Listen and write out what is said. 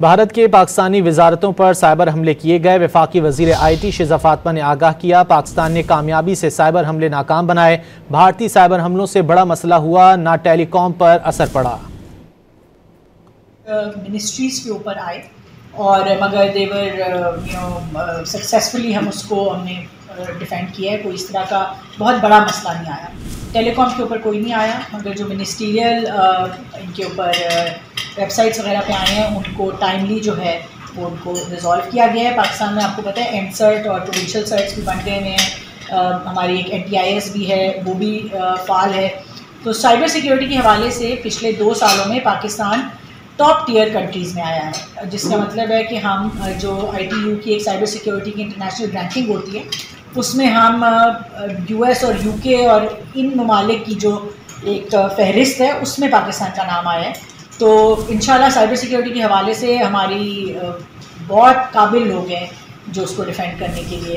भारत के पाकिस्तानी वजारतों पर साइबर हमले किए गए। वफाकी वजीर IT शिजा फातिमा ने आगाह किया, पाकिस्तान ने कामयाबी से साइबर हमले नाकाम बनाए। भारतीय साइबर हमलों से बड़ा मसला हुआ, ना टेलीकॉम पर असर पड़ा। मिनिस्ट्रीज के ऊपर आए और मगर देवर सक्सेसफुली हमने डिफेंड किया है। कोई इस तरह का बहुत बड़ा मसला नहीं आया। टेलीकॉम के ऊपर कोई नहीं आया, मगर जो मिनिस्ट्रियल इनके ऊपर वेबसाइट्स वगैरह पे आए हैं उनको टाइमली जो है वो उनको रिजॉल्व किया गया है। पाकिस्तान में आपको पता है एंडसर्ट और प्रोविंशियल सर्ट्स भी बन गए हुए हैं। हमारी एक NTIS भी है, वो भी फाल है। तो साइबर सिक्योरिटी के हवाले से पिछले 2 सालों में पाकिस्तान टॉप टियर कंट्रीज़ में आया है, जिसका मतलब है कि हम जो ITU की एक साइबर सिक्योरिटी की इंटरनेशनल रैंकिंग होती है उसमें हम US और UK और इन ममालिक की जो एक फहरिस्त है उसमें पाकिस्तान का नाम आया है। तो इंशाल्लाह साइबर सिक्योरिटी के हवाले से हमारी बहुत काबिल लोग हैं जो उसको डिफेंड करने के लिए।